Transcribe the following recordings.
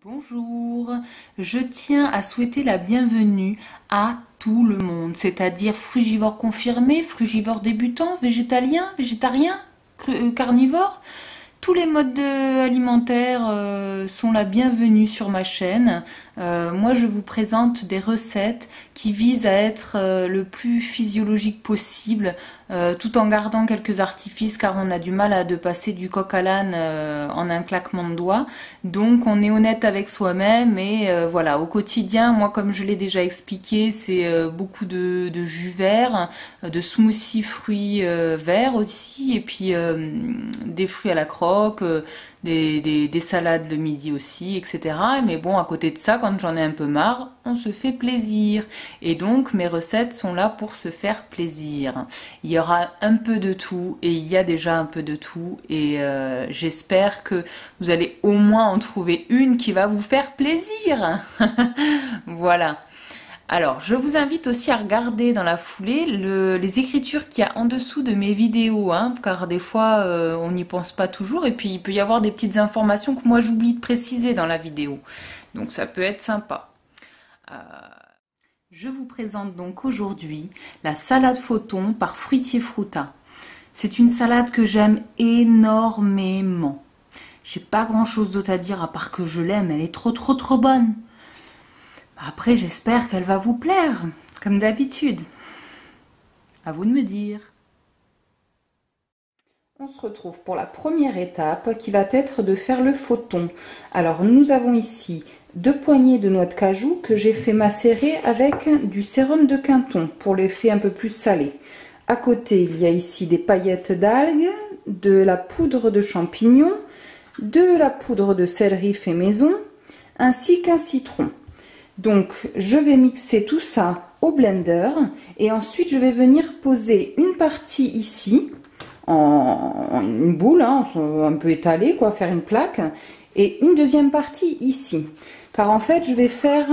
Bonjour, je tiens à souhaiter la bienvenue à tout le monde, c'est-à-dire frugivore confirmé, frugivore débutant, végétalien, végétarien, carnivore. Tous les modes alimentaires sont la bienvenue sur ma chaîne. Moi, je vous présente des recettes qui visent à être le plus physiologique possible, tout en gardant quelques artifices, car on a du mal de passer du coq à l'âne en un claquement de doigts. Donc, on est honnête avec soi-même et voilà, au quotidien, moi, comme je l'ai déjà expliqué, c'est beaucoup de jus vert, de smoothies fruits verts aussi, et puis des fruits à la croque, des salades le midi aussi, etc. Mais bon, à côté de ça, quand j'en ai un peu marre, on se fait plaisir. Et donc, mes recettes sont là pour se faire plaisir. Il y aura un peu de tout, et il y a déjà un peu de tout, et j'espère que vous allez au moins en trouver une qui va vous faire plaisir. Voilà. Alors, je vous invite aussi à regarder dans la foulée les écritures qu'il y a en dessous de mes vidéos, hein, car des fois, on n'y pense pas toujours, et puis il peut y avoir des petites informations que moi j'oublie de préciser dans la vidéo. Donc ça peut être sympa. Je vous présente donc aujourd'hui la salade photon par Fruitier Fruta. C'est une salade que j'aime énormément. J'ai pas grand chose d'autre à dire à part que je l'aime, elle est trop bonne. Après, j'espère qu'elle va vous plaire, comme d'habitude. À vous de me dire. On se retrouve pour la première étape qui va être de faire le photon. Alors, nous avons ici 2 poignées de noix de cajou que j'ai fait macérer avec du sérum de Quinton pour l'effet un peu plus salé. À côté, il y a ici des paillettes d'algues, de la poudre de champignons, de la poudre de céleri fait maison, ainsi qu'un citron. Donc, je vais mixer tout ça au blender et ensuite je vais venir poser une partie ici en une boule, hein, un peu étalée, quoi, faire une plaque, et une deuxième partie ici. Car en fait, je vais faire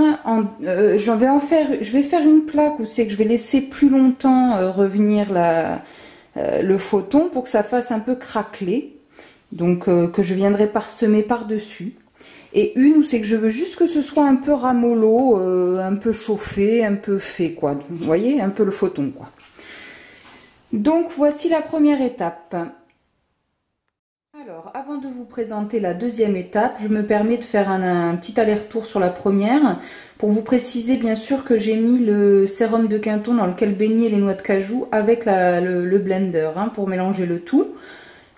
une plaque où c'est que je vais laisser plus longtemps revenir le photon pour que ça fasse un peu craqueler, donc que je viendrai parsemer par-dessus. Et une où c'est que je veux juste que ce soit un peu ramollo, un peu chauffé, un peu fait, quoi. Vous voyez, un peu le photon, quoi. Donc, voici la première étape. Alors, avant de vous présenter la deuxième étape, je me permets de faire un petit aller-retour sur la première, pour vous préciser, bien sûr, que j'ai mis le sérum de Quinton dans lequel baignaient les noix de cajou avec le blender, hein, pour mélanger le tout.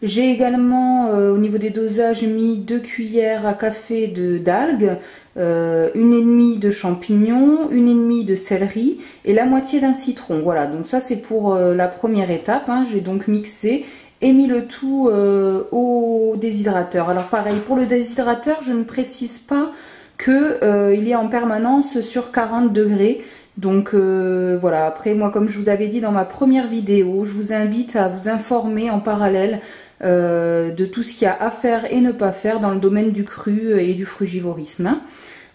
J'ai également, au niveau des dosages, mis 2 cuillères à café d'algues, 1,5 de champignons, 1,5 de céleri et la moitié d'un citron. Voilà, donc ça c'est pour la première étape, hein. J'ai donc mixé et mis le tout au déshydrateur. Alors pareil, pour le déshydrateur, je ne précise pas que il est en permanence sur 40 degrés. Donc voilà, après moi comme je vous avais dit dans ma première vidéo, je vous invite à vous informer en parallèle de tout ce qu'il y a à faire et ne pas faire dans le domaine du cru et du frugivorisme, hein.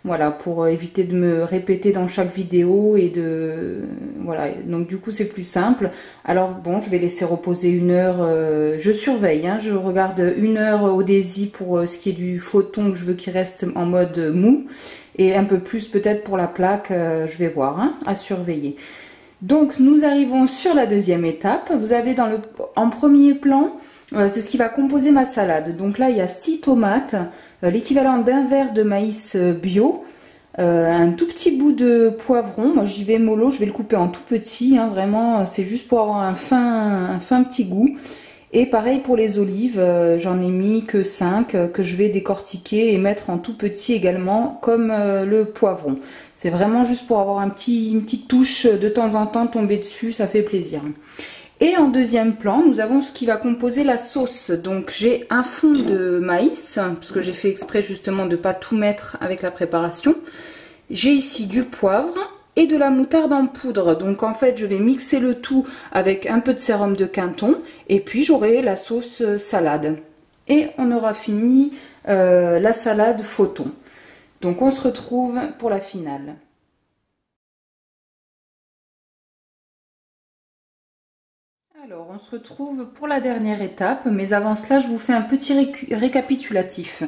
Voilà, pour éviter de me répéter dans chaque vidéo et voilà, donc du coup c'est plus simple. Alors bon, je vais laisser reposer 1 heure, je surveille, hein, je regarde 1 heure au dési pour ce qui est du photon, que je veux qu'il reste en mode mou, et un peu plus peut-être pour la plaque, je vais voir, hein, à surveiller. Donc nous arrivons sur la deuxième étape. Vous avez en premier plan, c'est ce qui va composer ma salade. Donc là, il y a 6 tomates, l'équivalent d'un verre de maïs bio, un tout petit bout de poivron. Moi, j'y vais mollo, je vais le couper en tout petit, hein, vraiment, c'est juste pour avoir un fin petit goût. Et pareil pour les olives, j'en ai mis que 5, que je vais décortiquer et mettre en tout petit également, comme le poivron. C'est vraiment juste pour avoir une petite touche de temps en temps tomber dessus, ça fait plaisir. Et en deuxième plan, nous avons ce qui va composer la sauce. Donc j'ai un fond de maïs, parce que j'ai fait exprès justement de ne pas tout mettre avec la préparation. J'ai ici du poivre et de la moutarde en poudre. Donc en fait, je vais mixer le tout avec un peu de sérum de Quinton. Et puis j'aurai la sauce salade. Et on aura fini la salade photon. Donc on se retrouve pour la finale. Alors, on se retrouve pour la dernière étape, mais avant cela, je vous fais un petit récapitulatif.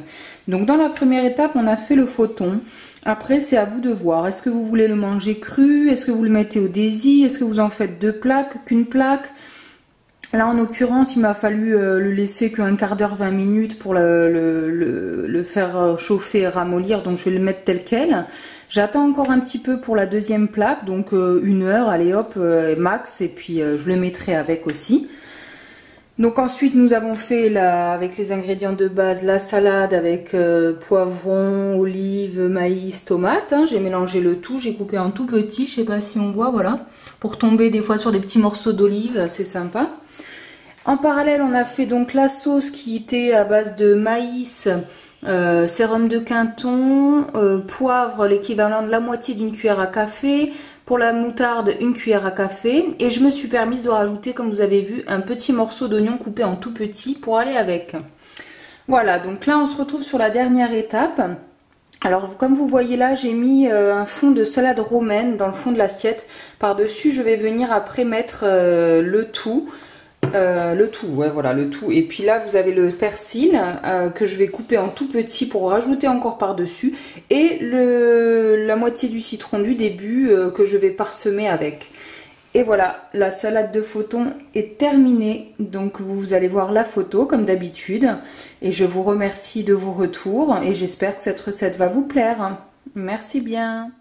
Donc, dans la première étape, on a fait le fauton. Après, c'est à vous de voir. Est-ce que vous voulez le manger cru? Est-ce que vous le mettez au daisy? Est-ce que vous en faites 2 plaques, qu'une plaque? Là, en l'occurrence, il m'a fallu le laisser qu'un quart d'heure, 20 minutes pour le faire chauffer et ramollir. Donc, je vais le mettre tel quel. J'attends encore un petit peu pour la deuxième plaque. Donc, 1 heure, allez hop, max. Et puis, je le mettrai avec aussi. Donc, ensuite, nous avons fait, avec les ingrédients de base, la salade avec poivron, olives, maïs, tomates. Hein. J'ai mélangé le tout. J'ai coupé en tout petit. Je sais pas si on voit, voilà. Pour tomber des fois sur des petits morceaux d'olive. C'est sympa. En parallèle, on a fait donc la sauce qui était à base de maïs, sérum de Quinton, poivre, l'équivalent de la moitié d'une cuillère à café. Pour la moutarde, 1 cuillère à café. Et je me suis permise de rajouter, comme vous avez vu, un petit morceau d'oignon coupé en tout petit pour aller avec. Voilà, donc là, on se retrouve sur la dernière étape. Alors, comme vous voyez là, j'ai mis un fond de salade romaine dans le fond de l'assiette. Par-dessus, je vais venir après mettre le tout. Ouais, voilà, le tout. Et puis là, vous avez le persil que je vais couper en tout petit pour rajouter encore par-dessus. Et la moitié du citron du début que je vais parsemer avec. Et voilà, la salade de fauton est terminée. Donc, vous allez voir la photo comme d'habitude. Et je vous remercie de vos retours. Et j'espère que cette recette va vous plaire. Merci bien.